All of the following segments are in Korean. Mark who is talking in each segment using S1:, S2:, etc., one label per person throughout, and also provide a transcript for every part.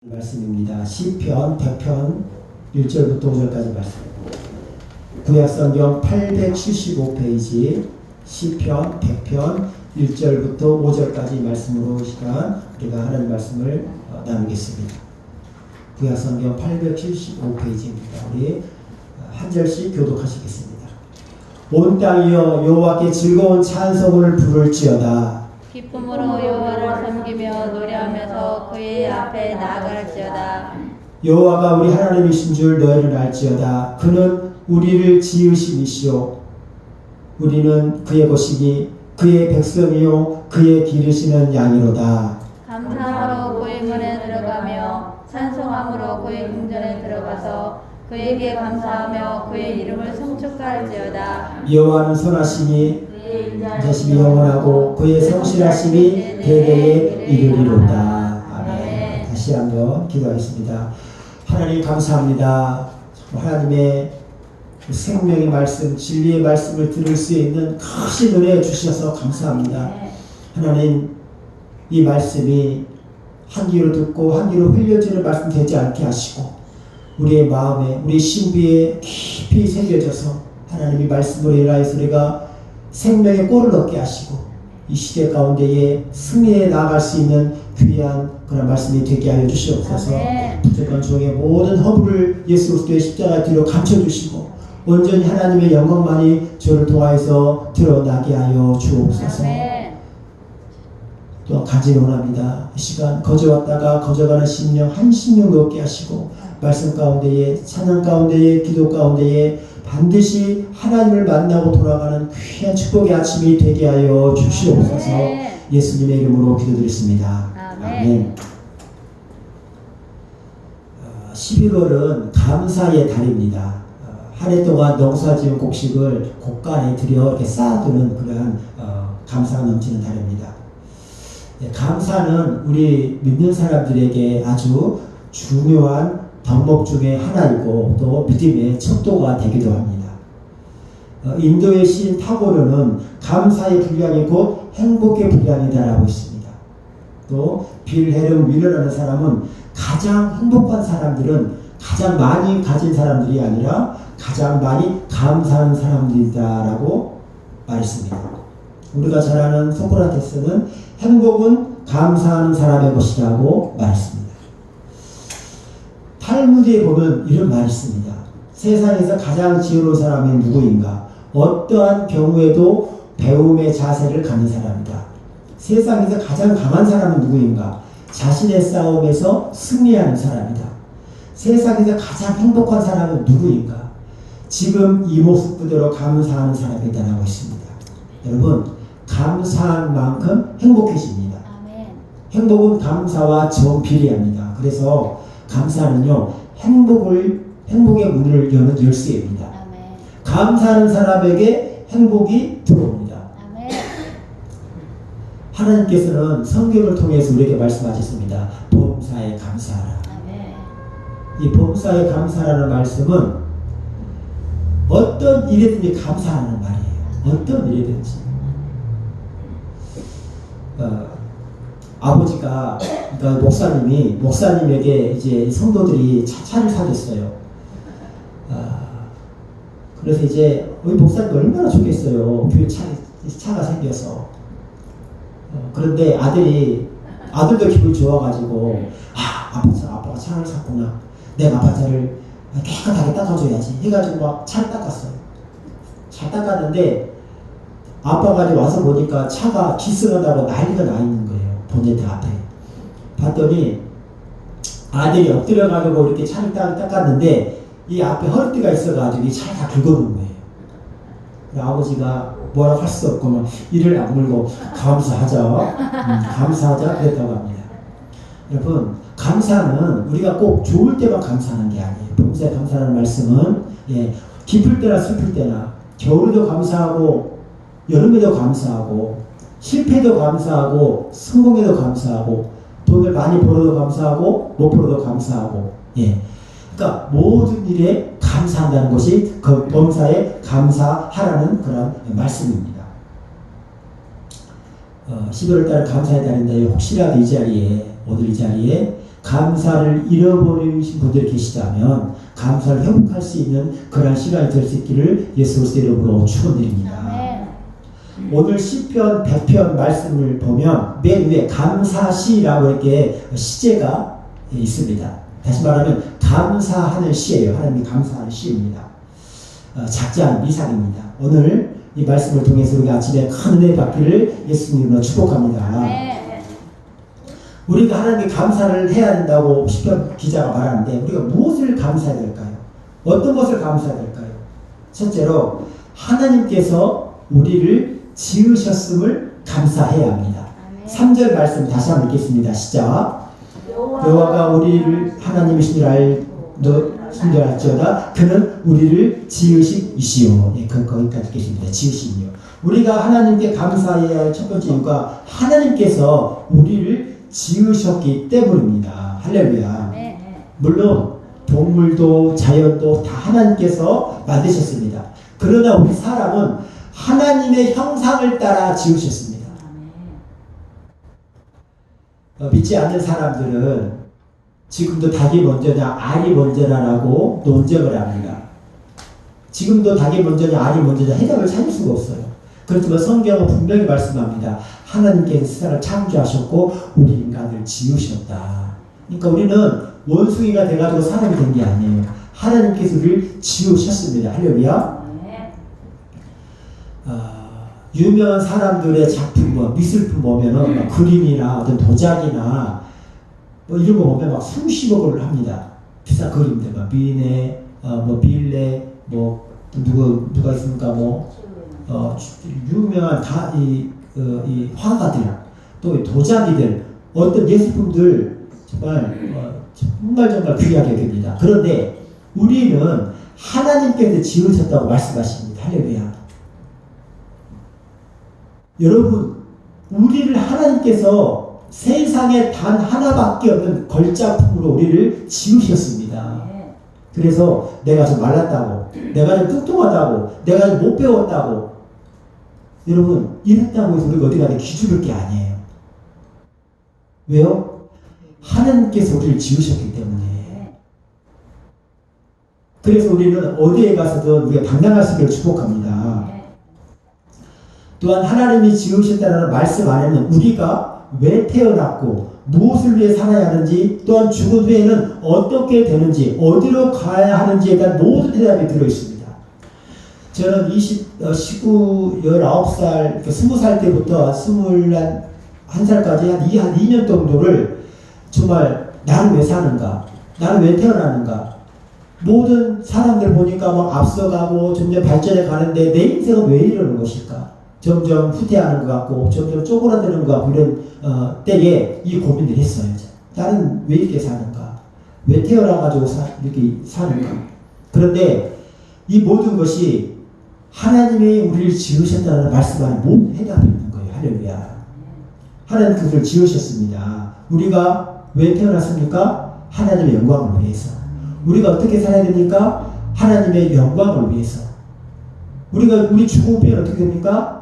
S1: 말씀입니다. 시편 100편 1절부터 5절까지 말씀. 구약성경 875페이지 시편 100편 1절부터 5절까지 말씀으로 시간 우리가 하나님 말씀을 나누겠습니다. 구약성경 875페이지입니다. 우리 한 절씩 교독하시겠습니다. 온 땅이여 여호와께 즐거운 찬송을 부를지어다.
S2: 기쁨으로 여호와를 섬기며 노래하면서 그의 앞에 나아갈지어다.
S1: 여호와가 우리 하나님이신 줄 너희는 알지어다. 그는 우리를 지으심이시오. 우리는 그의 것이니 그의 백성이요 그의 기르시는 양이로다.
S2: 감사함으로 그의 문에 들어가며 찬송함으로 그의 궁전에 들어가서 그에게 감사하며 그의 이름을 송축할지어다.
S1: 여호와는 선하시니
S2: 그의
S1: 인자심이 영원하고 그의 성실하심이 대대에 이르리로다. 아멘. 다시 한번 기도하겠습니다. 하나님 감사합니다. 하나님의 생명의 말씀, 진리의 말씀을 들을 수 있는 크신 은혜 주셔서 감사합니다. 하나님, 이 말씀이 한 귀로 듣고 한 귀로 흘려지는 말씀 되지 않게 하시고 우리의 마음에, 우리 신비에 깊이 새겨져서 하나님이 말씀으로 인하여서 우리가 생명의 꼴을 얻게 하시고 이 시대 가운데에 승리에 나아갈 수 있는 귀한 그런 말씀이 되게 하여 주시옵소서. 부족한 종의 모든 허물을 예수 그리스도의 십자가 뒤로 감춰주시고 온전히 하나님의 영광만이 저를 통하여서 드러나게 하여 주옵소서. 또 간절히 원합니다. 이 시간 거저왔다가 거저가는 심령 한 심령 얻게 하시고 말씀 가운데에 찬양 가운데에 기도 가운데에 반드시 하나님을 만나고 돌아가는 귀한 축복의 아침이 되게 하여 주시옵소서. 예수님의 이름으로 기도드렸습니다. 아멘. 11월은 감사의 달입니다. 한 해 동안 농사지은 곡식을 곡간에 들여 이렇게 쌓아두는 그러한 감사가 넘치는 달입니다. 감사는 우리 믿는 사람들에게 아주 중요한 덕목 중에 하나이고 또 믿음의 척도가 되기도 합니다. 인도의 시인 타고르는 감사의 분량이 곧 행복의 분량이다라고 있습니다. 또 빌헤름 윌러라는 사람은 가장 행복한 사람들은 가장 많이 가진 사람들이 아니라 가장 많이 감사하는 사람들이다라고 말했습니다. 우리가 잘 아는 소크라테스는 행복은 감사하는 사람의 것이라고 말했습니다. 탈무드에 보면 이런 말이 있습니다. 세상에서 가장 지혜로운 사람이 누구인가? 어떠한 경우에도 배움의 자세를 갖는 사람이다. 세상에서 가장 강한 사람은 누구인가? 자신의 싸움에서 승리하는 사람이다. 세상에서 가장 행복한 사람은 누구인가? 지금 이 모습 그대로 감사하는 사람이다라고 했습니다. 여러분, 감사한 만큼 행복해집니다. 행복은 감사와 정비례합니다. 그래서 감사는요, 행복의 문을 여는 열쇠입니다. 감사하는 사람에게 행복이 들어옵니다. 하나님께서는 성경을 통해서 우리에게 말씀하셨습니다. 범사에 감사하라. 이 범사에 감사라는 말씀은 어떤 일이든지 감사하는 말이에요. 어떤 일이든지. 아버지가, 그러니까 목사님에게 이제 성도들이 차를 사줬어요. 그래서 이제 우리 목사님 얼마나 좋겠어요. 교회 차가 생겨서. 그런데 아들도 기분이 좋아가지고, 아빠가 차를 샀구나. 내가 아빠 차를 깨끗하게 닦아줘야지. 해가지고 막 차를 닦았어요. 잘 닦았는데, 아빠가 와서 보니까 차가 기스하다고 난리가 나 있는 거예요. 본네트 앞에. 봤더니 아들이 엎드려가지고 이렇게 차를 닦았는데 이 앞에 허리띠가 있어가지고 이 차를 다 긁어놓은 거예요. 아버지가 뭐라고 할 수 없고 이를 악물고 감사하자 감사하자 그랬다고 합니다. 여러분, 감사는 우리가 꼭 좋을 때만 감사하는 게 아니에요. 범사에 감사하는 말씀은 기쁠 때나 슬플 때나 겨울에도 감사하고 여름에도 감사하고 실패도 감사하고 성공에도 감사하고 돈을 많이 벌어도 감사하고 못 벌어도 감사하고 그러니까 모든 일에 감사한다는 것이 그 범사에 감사하라는 그런 말씀입니다. 11월 달은 감사의 달인데 혹시라도 오늘 이 자리에 감사를 잃어버리신 분들이 계시다면 감사를 회복할 수 있는 그런 시간이 될 수 있기를 예수 그리스도 이름으로 축원드립니다.
S2: 아멘.
S1: 오늘 시편 100편 말씀을 보면 맨 위에 감사시라고 이렇게 시제가 있습니다. 다시 말하면 감사하는 시예요. 하나님이 감사하는 시입니다. 작지 않은 미상입니다. 오늘 이 말씀을 통해서 우리가 아침에 큰 은혜 받기를 예수님으로 축복합니다.
S2: 아멘.
S1: 우리가 하나님께 감사를 해야 된다고 시편 기자가 말하는데 우리가 무엇을 감사해야 될까요? 어떤 것을 감사해야 될까요? 첫째로 하나님께서 우리를 지으셨음을 감사해야 합니다. 3절 말씀 다시 한번 읽겠습니다. 시작. 여호와가 우리를 하나님이신 줄 알지어다. 그는 우리를 지으심이시오. 예, 거기까지 읽겠습니다. 지으심이요. 우리가 하나님께 감사해야 할 첫 번째 이유가 하나님께서 우리를 지으셨기 때문입니다. 할렐루야. 물론 동물도 자연도 다 하나님께서 만드셨습니다. 그러나 우리 사람은 하나님의 형상을 따라 지으셨습니다. 믿지 않는 사람들은 지금도 닭이 먼저냐 알이 먼저냐라고 논쟁을 합니다. 지금도 닭이 먼저냐 알이 먼저냐 해답을 찾을 수가 없어요. 그렇지만 성경은 분명히 말씀합니다. 하나님께서 세상을 창조하셨고 우리 인간을 지으셨다. 그러니까 우리는 원숭이가 돼가지고 사람이 된 게 아니에요. 하나님께서 우리를 지으셨습니다. 할렐루야. 유명한 사람들의 작품, 미술품 보면은 그림이나 어떤 도자기나 이런 거 보면 막 수십억을 합니다. 비싼 그림들, 미네, 빌레, 누가 있습니까? 유명한 이 화가들, 또 도자기들, 어떤 예술품들 정말 귀하게 됩니다. 그런데 우리는 하나님께서 지으셨다고 말씀하십니다. 할렐루야. 여러분, 우리를 하나님께서 세상에 단 하나밖에 없는 걸작품으로 우리를 지으셨습니다. 그래서 내가 좀 말랐다고, 내가 좀 뚱뚱하다고, 내가 좀 못 배웠다고, 여러분, 이랬다고 해서 우리가 어디 가서 기죽을 게 아니에요. 왜요? 하나님께서 우리를 지으셨기 때문에. 그래서 우리는 어디에 가서든 우리가 당당할 수 있기를 축복합니다. 또한 하나님이 지으셨다는 말씀 안에는 우리가 왜 태어났고 무엇을 위해 살아야 하는지, 또한 죽은 후에는 어떻게 되는지, 어디로 가야 하는지에 대한 모든 대답이 들어있습니다. 저는 19, 19살, 20살 때부터 21살까지 한 2년 정도를 정말 나는 왜 사는가? 나는 왜 태어나는가? 모든 사람들 보니까 막 앞서가고 점점 발전해 가는데 내 인생은 왜 이러는 것일까? 점점 후퇴하는 것 같고 점점 쪼그라드는 것 같고 이런 때에 이 고민을 했어요. 나는 왜 이렇게 사는가? 왜 태어나가지고 이렇게 사는가? 그런데 이 모든 것이 하나님이 우리를 지으셨다는 말씀 안에 모든 해답이 있는 거예요. 할렐루야. 하나님 그들을 지으셨습니다. 우리가 왜 태어났습니까? 하나님의 영광을 위해서. 우리가 어떻게 살아야 됩니까? 하나님의 영광을 위해서. 우리 죽음 후에는 어떻게 됩니까?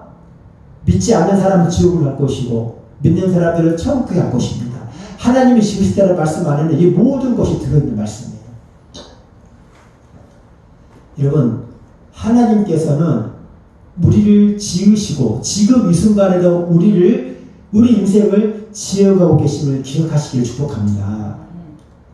S1: 믿지 않는 사람은 지옥을 갈 것이고 믿는 사람들은 천국에 갈 것입니다. 하나님이 지으시다는 말씀 안에는 이 모든 것이 들어있는 말씀이에요. 여러분, 하나님께서는 우리를 지으시고 지금 이 순간에도 우리 인생을 지어가고 계심을 기억하시길 축복합니다.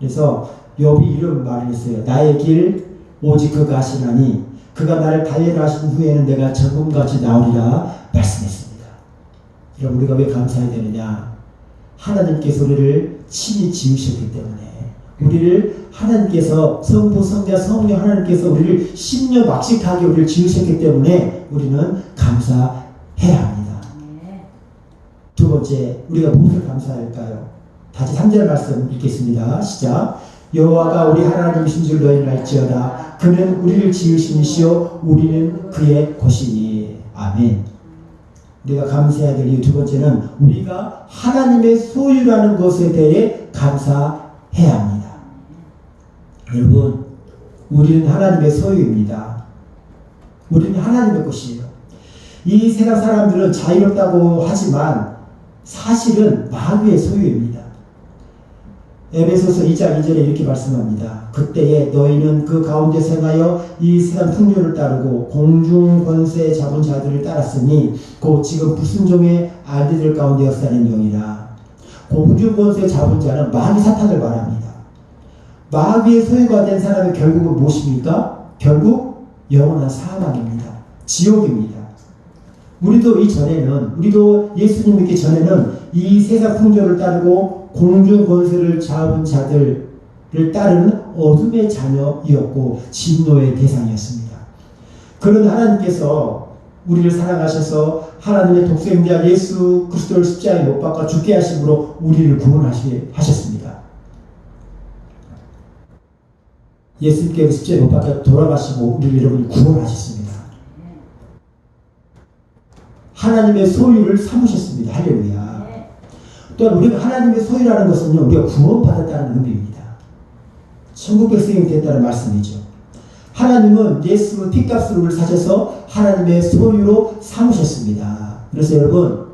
S1: 그래서 욥이 이런 말을 했어요. 나의 길 오직 그가 하시나니 그가 나를 단련하신 후에는 내가 정금같이 나오리라 말씀했습니다. 여러분, 우리가 왜 감사해야 되느냐? 하나님께서 우리를 친히 지으셨기 때문에, 우리를 하나님께서 성부, 성자, 성령 하나님께서 우리를 심려막식하게 우리를 지으셨기 때문에 우리는 감사해야 합니다. 두 번째, 우리가 무엇을 감사할까요? 다시 3절 말씀 읽겠습니다. 시작. 여호와가 우리 하나님이신 줄 너희는 알지어다. 그는 우리를 지으심이시오 우리는 그의 것이니. 아멘. 우리가 감사해야 될 이유 두 번째는 우리가 하나님의 소유라는 것에 대해 감사해야 합니다. 여러분, 우리는 하나님의 소유입니다. 우리는 하나님의 것이에요. 이 세상 사람들은 자유롭다고 하지만 사실은 마귀의 소유입니다. 에베소서 2장 2절에 이렇게 말씀합니다. 그때에 너희는 그 가운데 생하여 이 세상 풍요를 따르고 공중 권세 잡은 자들을 따랐으니 곧 지금 불순종의 아들들 가운데 역사하는 영이라. 공중 권세 잡은 자는 마귀 사탄을 말합니다. 마귀의 소유가 된 사람의 결국은 무엇입니까? 결국 영원한 사망입니다. 지옥입니다. 우리도 예수님 믿기 전에는 이 세상 풍조를 따르고 공중 권세를 잡은 자들을 따르는 어둠의 자녀이었고 진노의 대상이었습니다. 그런 하나님께서 우리를 사랑하셔서 하나님의 독생자 예수 그리스도를 십자가에 못 박아 죽게 하심으로 우리를 구원하셨습니다. 예수님께서 십자가에 못 박아 돌아가시고 우리를 여러분 구원하셨습니다. 하나님의 소유를 삼으셨습니다. 할렐루야. 또한 우리가 하나님의 소유라는 것은요, 우리가 구원받았다는 의미입니다. 천국 백성이 됐다는 말씀이죠. 하나님은 예수를 핏값으로 사셔서 하나님의 소유로 삼으셨습니다. 그래서 여러분,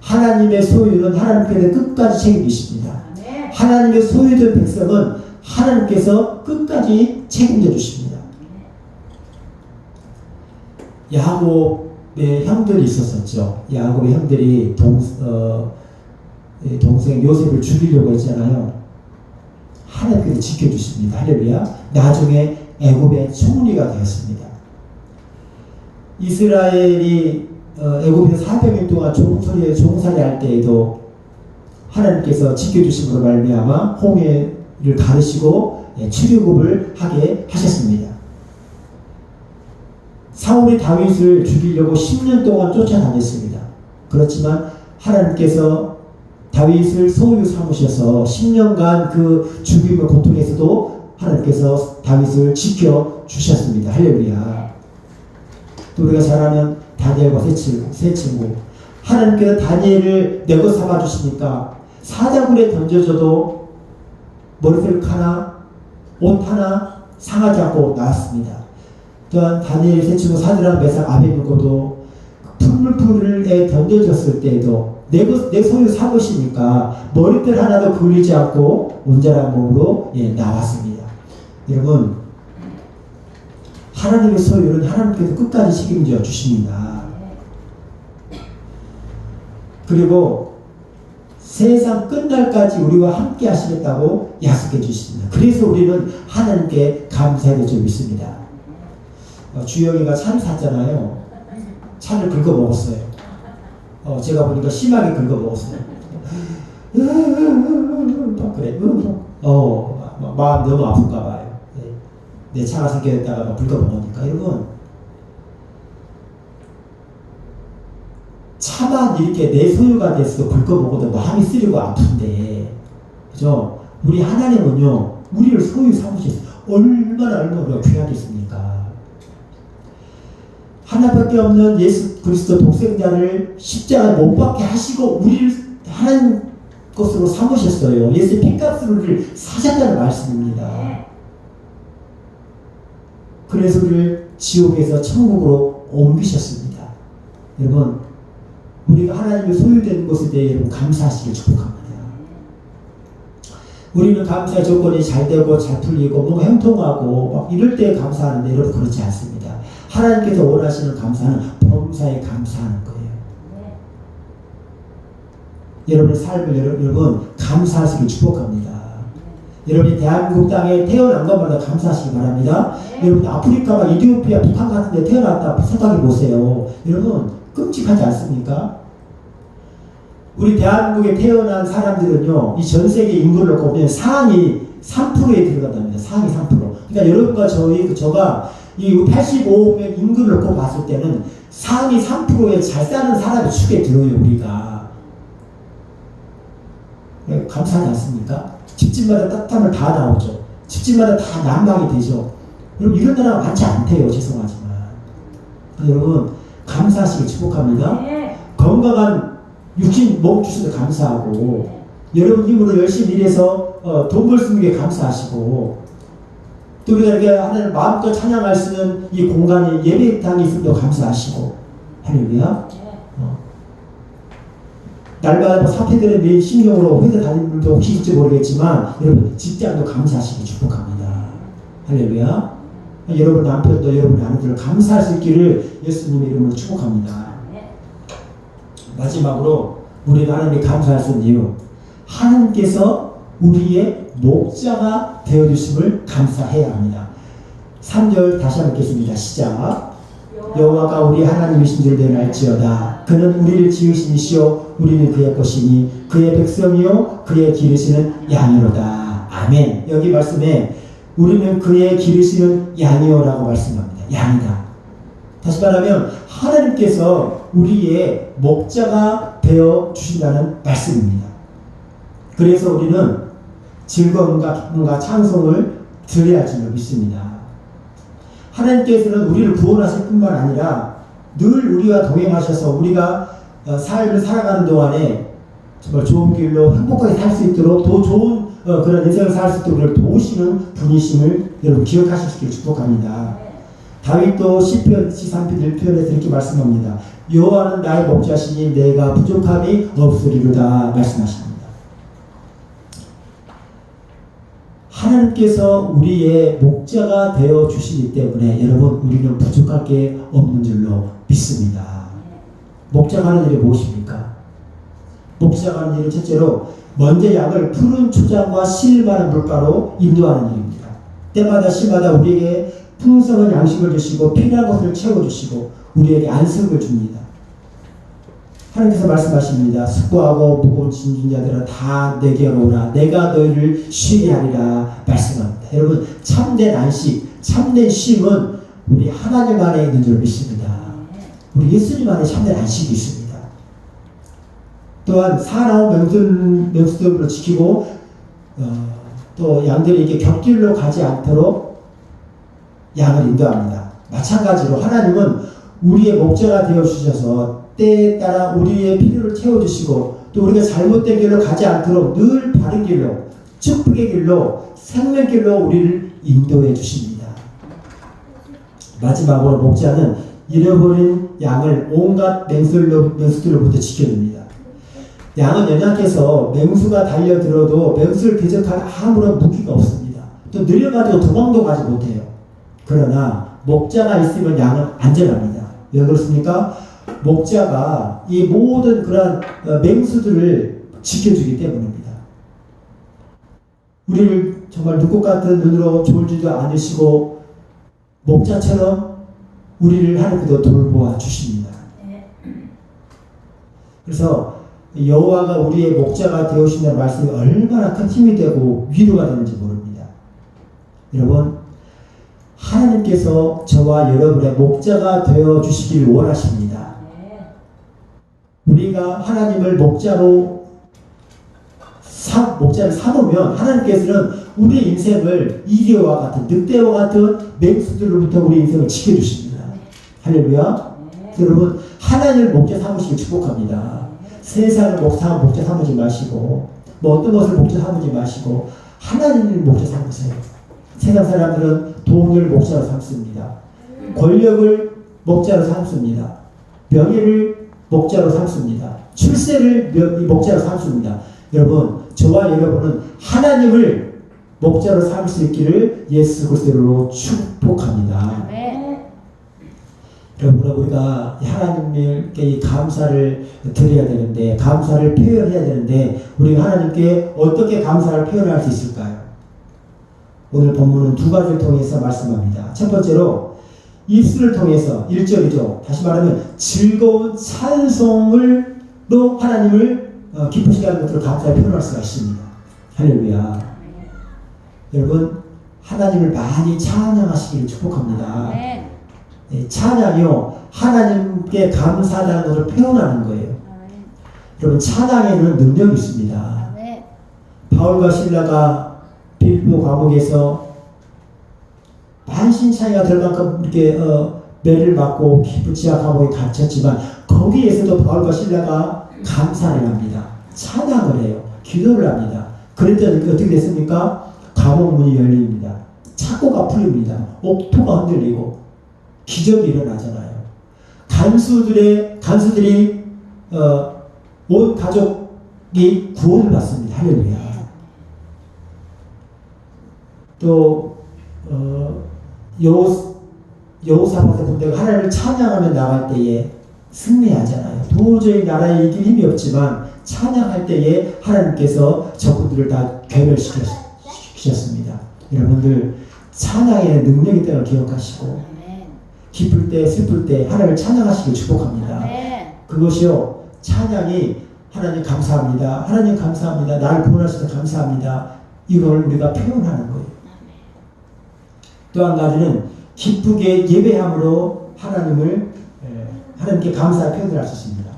S1: 하나님의 소유는 하나님께서 끝까지 책임지십니다. 하나님의 소유된 백성은 하나님께서 끝까지 책임져 주십니다. 야곱의 형들이 있었었죠. 야곱의 형들이 동생 요셉을 죽이려고 했잖아요. 하나님께서 지켜주십니다. 할렐루야. 나중에 애굽의 총리가 되었습니다. 이스라엘이 애굽에서 400년 동안 종살이 할 때에도 하나님께서 지켜주심으로 말미암아 홍해를 가르시고 출애굽을 하게 하셨습니다. 사울이 다윗을 죽이려고 10년 동안 쫓아다녔습니다. 그렇지만 하나님께서 다윗을 소유 삼으셔서 10년간 그 죽임의 고통에서도 하나님께서 다윗을 지켜주셨습니다. 할렐루야. 또 우리가 잘 아는 다니엘과 세 친구. 하나님께서 다니엘을 내고 삼아주시니까 사자굴에 던져져도 머리털 하나, 옷 하나 상하지 않고 나왔습니다. 또한 다니엘 세 친구 사드락, 메삭, 아벳느고도 풀물풀에 던져졌을 때에도 내 소유 삼으시니까 머리털 하나도 굴리지 않고 온전한 몸으로 나왔습니다. 여러분, 하나님의 소유는 하나님께서 끝까지 책임져 주십니다. 그리고 세상 끝날까지 우리와 함께 하시겠다고 약속해 주십니다. 그래서 우리는 하나님께 감사해야 줄 믿습니다. 주영이가 차를 샀잖아요. 차를 긁어 먹었어요. 제가 보니까 심하게 긁어 먹었어요. 그래. 마음 너무 아픈가 봐요. 내 차가 생겨있다가 긁어 먹으니까. 여러분, 차만 이렇게 내 소유가 됐어 긁어 먹어도 마음이 쓰리고 아픈데, 그죠? 우리 하나님은요, 우리를 소유 삼으셨어요. 얼마나 우리가 귀하겠습니까? 하나밖에 없는 예수 그리스도 독생자를 십자가에 못 박게 하시고 우리를 하나님 것으로 삼으셨어요. 예수의 핏값으로 우리를 사셨다는 말씀입니다. 그래서 우리를 지옥에서 천국으로 옮기셨습니다. 여러분, 우리가 하나님의 소유된 것에 대해 여러분 감사하시길 축복합니다. 우리는 감사의 조건이 잘 되고 잘 풀리고 뭔가 형통하고 막 이럴 때 감사하는데 여러분 그렇지 않습니다. 하나님께서 원하시는 감사는 범사에 감사하는 거예요. 여러분의 삶을 여러분 감사하시길 축복합니다. 여러분이 대한민국 땅에 태어난 것마다 감사하시기 바랍니다. 여러분 아프리카가 이디오피아, 북한 같은 데 태어났다 생각해 보세요. 여러분 끔찍하지 않습니까? 우리 대한민국에 태어난 사람들은요, 이 전 세계 인구를 놓고 보면 상위 3%에 들어간답니다. 상위 3%. 그러니까 여러분과 저가 이 85명 인구를 놓고 봤을 때는 상위 3%에 잘 사는 사람의 축에 들어요, 우리가. 감사하지 않습니까? 집집마다 따뜻함을 다 나오죠. 집집마다 다 난방이 되죠. 여러분, 이런 나라가 많지 않대요, 죄송하지만. 여러분, 감사하시길 축복합니다. 건강한 육신 몸 주셔서 감사하고, 여러분 힘으로 열심히 일해서 돈 벌 수 있는 게 감사하시고, 또 우리가 이렇게 하나님 마음껏 찬양할 수 있는 이 공간에 예배당이 있음도 감사하시고, 할렐루야. 날마다 뭐 사태들의 매일 신경으로 회사 다니는 분도 혹시 있을지 모르겠지만 여러분 직장도 감사하시기 축복합니다. 할렐루야. 여러분 남편도 여러분 아내들을 감사할 수 있기를 예수님의 이름으로 축복합니다. 마지막으로 우리가 하나님께 감사할 수 있는 이유, 하나님께서 우리의 목자가 되어주심을 감사해야 합니다. 3절 다시 한번 읽겠습니다. 시작. 여호와가 우리 하나님이신 줄 내가 알지어다. 그는 우리를 지으신 이시요 우리는 그의 것이니 그의 백성이요 그의 기르시는 양이로다. 아멘. 여기 말씀에 우리는 그의 기르시는 양이요라고 말씀합니다. 양이다. 다시 말하면 하나님께서 우리의 목자가 되어 주신다는 말씀입니다. 그래서 우리는 즐거움과 기쁨과 찬송을 드려야 할 줄 믿습니다. 하나님께서는 우리를 구원하실 뿐만 아니라 늘 우리와 동행하셔서 우리가 삶을 살아가는 동안에 정말 좋은 길로 행복하게 살 수 있도록 더 좋은 그런 인생을 살 수 있도록 우리를 도우시는 분이심을 여러분 기억하실 수 있기를 축복합니다. 다윗도 시편 3편 1편에서 이렇게 말씀합니다. 여호와는 나의 목자시니 내가 부족함이 없으리로다 말씀하십니다. 하나님께서 우리의 목자가 되어 주시기 때문에 여러분 우리는 부족할 게 없는 줄로 믿습니다. 목자가 하는 일이 무엇입니까? 목자가 하는 일은 첫째로 먼저 양을 푸른 초장과 실 많은 물가로 인도하는 일입니다. 때마다 시마다 우리에게 풍성한 양식을 주시고 필요한 것을 채워주시고 우리에게 안식을 줍니다. 하나님께서 말씀하십니다. 수고하고 무거운 짐진 자들아 다 내게로 오라. 내가 너희를 쉬게 하리라 말씀합니다. 여러분 참된 안식, 참된 쉼은 우리 하나님 안에 있는 줄 믿습니다. 우리 예수님 안에 참된 안식이 있습니다. 또한 사나운 명수들로 지키고 또 양들이 이렇게 곁길로 가지 않도록 양을 인도합니다. 마찬가지로 하나님은 우리의 목자가 되어 주셔서 때에 따라 우리의 필요를 채워주시고 또 우리가 잘못된 길로 가지 않도록 늘 바른 길로 축복의 길로 생명길로 우리를 인도해 주십니다. 마지막으로 목자는 잃어버린 양을 온갖 맹수들로부터 지켜줍니다. 양은 연약해서 맹수가 달려들어도 맹수를 대적할 아무런 무기가 없습니다. 또 느려가지고 도망도 가지 못해요. 그러나 목자가 있으면 양은 안전합니다. 왜 그렇습니까? 목자가 이 모든 그러한 맹수들을 지켜주기 때문입니다. 우리를 정말 눈꽃 같은 눈으로 졸지도 않으시고 목자처럼 우리를 하나님께서 돌보아 주십니다. 그래서 여호와가 우리의 목자가 되어주신다는 말씀이 얼마나 큰 힘이 되고 위로가 되는지 모릅니다. 여러분 하나님께서 저와 여러분의 목자가 되어주시길 원하십니다. 우리가 하나님을 목자를 삼으면 하나님께서는 우리 인생을 이리와 같은 늑대와 같은 맹수들로부터 우리 인생을 지켜주십니다. 할렐루야. 여러분 하나님을 목자 삼으시길 축복합니다. 세상을 목자 삼으지 마시고 뭐 어떤 것을 목자 삼으지 마시고 하나님을 목자 삼으세요. 세상 사람들은 돈을 목자로 삼습니다. 권력을 목자로 삼습니다. 명예를 목자로 삼습니다. 출세를 목자로 삼습니다. 여러분 저와 여러분은 하나님을 목자로 삼을 수 있기를 예수 그리스도로 축복합니다. 여러분 우리가 하나님께 이 감사를 드려야 되는데 감사를 표현해야 되는데 우리가 하나님께 어떻게 감사를 표현할 수 있을까요? 오늘 본문은 두 가지를 통해서 말씀합니다. 첫 번째로 입술을 통해서 1절이죠. 다시 말하면 즐거운 찬송으로 하나님을 기쁘시게 하는 것으로 감사를 표현할 수가 있습니다. 할렐루야. 여러분 하나님을 많이 찬양하시기를 축복합니다. 찬양이요 하나님께 감사하다는 것을 표현하는 거예요. 여러분 찬양에는 능력이 있습니다. 바울과 실라가 빌보 감옥에서 만신창이가 될 만큼 이렇게 매를 맞고 깊은 지하 감옥에 갇혔지만 거기에서도 바울과 실라가 감사를 합니다. 찬양을 해요. 기도를 합니다. 그랬더니 어떻게 됐습니까? 감옥문이 열립니다. 착고가 풀립니다. 옥토가 흔들리고 기적이 일어나잖아요. 간수들이 온 가족이 구원을 받습니다. 할렐루야. 또 여호사밧의 군대가 하나님을 찬양하며 나갈 때에 승리하잖아요. 도저히 나라에 이길 힘이 없지만 찬양할 때에 하나님께서 적군들을 다 괴멸시키셨습니다. 여러분들 찬양의 능력이 있다는 걸 기억하시고 기쁠 때 슬플 때 하나님을 찬양하시길 축복합니다. 그것이요, 찬양이 하나님 감사합니다, 하나님 감사합니다, 나를 구원하셔서 감사합니다, 이걸 우리가 표현하는 거예요. 또 한 가지는 기쁘게 예배함으로 하나님께 감사의 표현을 할 수 있습니다.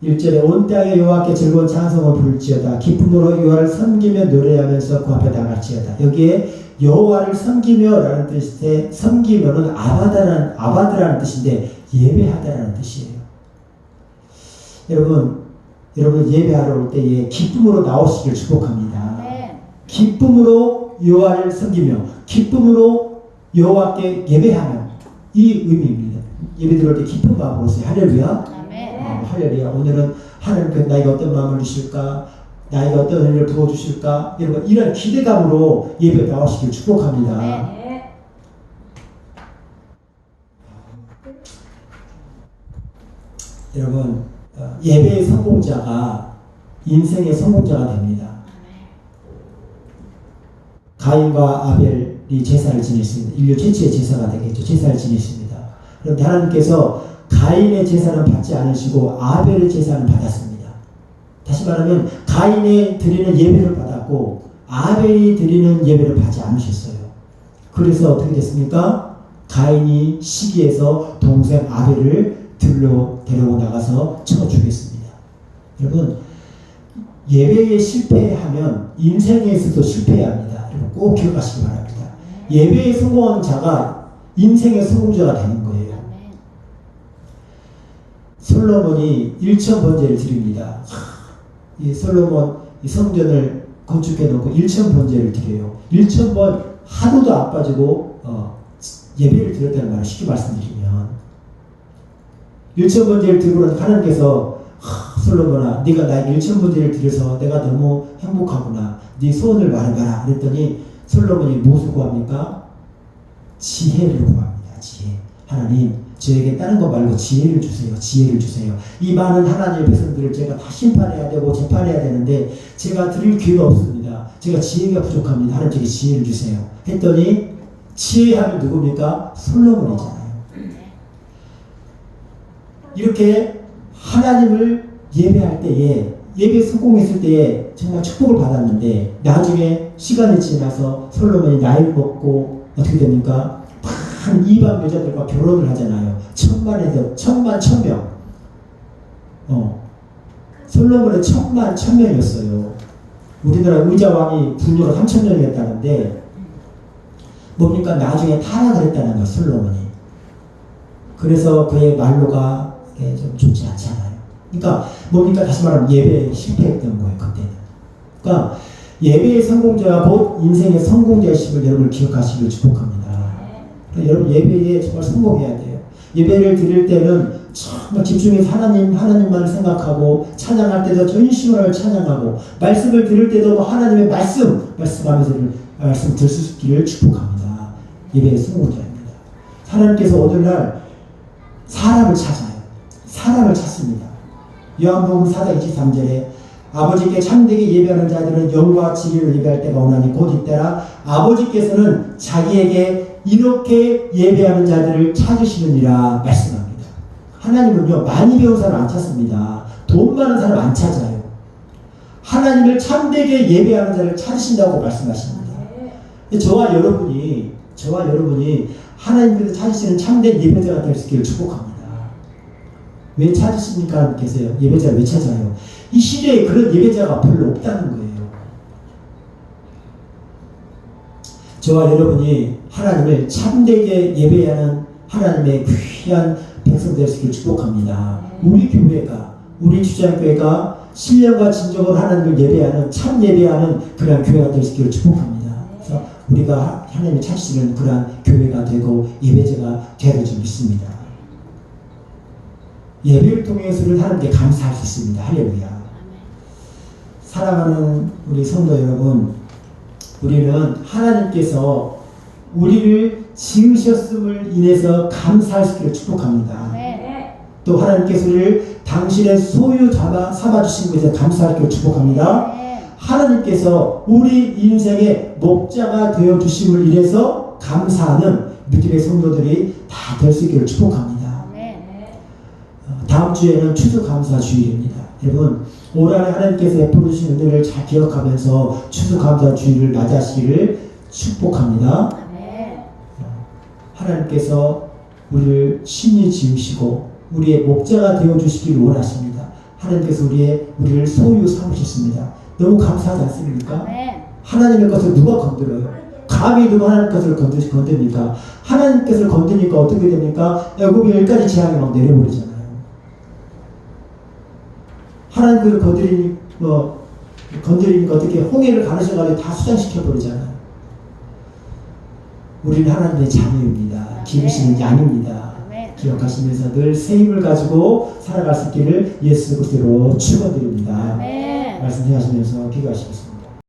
S1: 1절에 온 땅에 여호와께 즐거운 찬송을 부를지어다. 기쁨으로 여호와를 섬기며 노래하면서 그 앞에 나갈지어다. 여기에 여호와를 섬기며라는 뜻인데, 섬기며는 아바드라는 뜻인데 예배하다라는 뜻이에요. 여러분 예배하러 올 때에 기쁨으로 나오시길 축복합니다. 기쁨으로 여호와를 섬기며 기쁨으로 여호와께 예배하며, 이 의미입니다. 예배 드릴 때 기쁜 마음으로 오세요. 할렐루야. 할렐루야. 오늘은 하나님께서 나에게 어떤 마음을 주실까, 나에게 어떤 은혜를 부어주실까, 이런 기대감으로 예배 나오시길 축복합니다. 여러분, 예배의 성공자가 인생의 성공자가 됩니다. 가인과 아벨이 제사를 지냈습니다. 인류 최초의 제사가 되겠죠. 제사를 지냈습니다. 그런데 하나님께서 가인의 제사는 받지 않으시고 아벨의 제사는 받았습니다. 다시 말하면 가인이 드리는 예배를 받았고 아벨이 드리는 예배를 받지 않으셨어요. 그래서 어떻게 됐습니까? 가인이 시기해서 동생 아벨을 들로 데리고 나가서 쳐 죽였습니다. 여러분, 예배에 실패하면 인생에서도 실패해야 합니다. 여러분 꼭 기억하시기 바랍니다. 예배에 성공한 자가 인생의 성공자가 되는 거예요. 솔로몬이 1000번제를 드립니다. 이 솔로몬 이 성전을 건축해 놓고 1000번제를 드려요. 1000번 하루도 안 빠지고 예배를 드렸다는 말을 쉽게 말씀드리면, 1000번제를 드리고 난 하나님께서 솔로몬아, 네가 나에게 1000번제를 드려서 내가 너무 행복하구나, 네 소원을 말해봐라 그랬더니 솔로몬이 무엇을 구합니까? 지혜를 구합니다. 지혜. 하나님, 저에게 다른 거 말고 지혜를 주세요. 지혜를 주세요. 이 많은 하나님의 백성들을 제가 다 심판해야 되고 재판해야 되는데 제가 드릴 기회가 없습니다. 제가 지혜가 부족합니다. 하나님, 저에게 지혜를 주세요. 했더니 지혜하면 누굽니까? 솔로몬이잖아요. 이렇게 하나님을 예배할 때에, 예배 성공했을 때에 정말 축복을 받았는데, 나중에 시간이 지나서 솔로몬이 나이를 먹고 어떻게 됩니까? 한 이방 여자들과 결혼을 하잖아요. 1000명. 솔로몬의 1000명이었어요. 우리나라 의자왕이 분녀가 3000명이었다는데 뭡니까? 나중에 타락을 했다는 거예요, 솔로몬이. 그래서 그의 말로가 좀 좋지 않잖아요. 그러니까 뭡니까? 다시 말하면 예배에 실패했던 거예요, 그때는. 그러니까 예배의 성공자가 곧 인생의 성공자이심을 여러분 기억하시길 축복합니다. 그러니까 여러분 예배에 정말 성공해야 돼요. 예배를 드릴 때는 정말 집중해서 하나님만을 생각하고, 찬양할 때도 전심으로 찬양하고, 말씀을 들을 때도 하나님의 말씀하면서 말씀 들을 수 있기를 축복합니다. 예배의 성공자입니다. 하나님께서 오늘날 사람을 찾아요. 사람을 찾습니다. 요한복음 4장 23절에 아버지께 참되게 예배하는 자들은 영과 진리로 예배할 때가 오나니 곧 이때라 아버지께서는 자기에게 이렇게 예배하는 자들을 찾으시느니라 말씀합니다. 하나님은요, 많이 배운 사람 안 찾습니다. 돈 많은 사람 안 찾아요. 하나님을 참되게 예배하는 자를 찾으신다고 말씀하십니다. 저와 여러분이 하나님께서 찾으시는 참된 예배자가 될 수 있기를 축복합니다. 왜 찾으십니까? 하나님께서요. 예배자를 왜 찾아요? 이 시대에 그런 예배자가 별로 없다는 거예요. 저와 여러분이 하나님을 참되게 예배하는 하나님의 귀한 백성 될 수 있기를 축복합니다. 우리 교회가, 우리 주장교회가 신령과 진정으로 하나님을 예배하는, 참 예배하는 그러한 교회가 될 수 있기를 축복합니다. 그래서 우리가 하나님을 찾으시는 그러한 교회가 되고 예배자가 되어질 줄 믿습니다. 예배를 통해서는 하나님께 감사할 수 있습니다. 할렐루야. 사랑하는 우리 성도 여러분, 우리는 하나님께서 우리를 지으셨음을 인해서 감사할 수 있기를 축복합니다. 또 하나님께서 우리를 당신의 소유 삼아주신 것에 감사할 수 있기를 축복합니다. 하나님께서 우리 인생의 목자가 되어주심을 인해서 감사하는 믿음의 성도들이 다 될 수 있기를 축복합니다. 다음 주에는 추수감사 주일입니다. 여러분, 올 한해 하나님께서 베풀어주신 은혜를 잘 기억하면서 추수감사 주일을 맞이하시기를 축복합니다. 하나님께서 우리를 신이 지으시고 우리의 목자가 되어주시기를 원하십니다. 하나님께서 우리를 소유 삼으셨습니다. 너무 감사하지 않습니까? 하나님의 것을 누가 건드려요? 감히 누가 하나님 것을 건드립니까? 하나님 것을 건드니까 어떻게 됩니까? 애굽이 10가지 재앙이 막 내려버리잖아요. 하나님 것을 건드리니까 어떻게 홍해를 가르쳐가지고 다 수장시켜버리잖아요. 우리는 하나님의 자녀입니다. 기르시는 양입니다. 기억하시면서 늘 새 힘을 가지고 살아갈 수 있기를 예수 그리스도로 축원드립니다. 말씀 하시면서 기도하시겠습니다.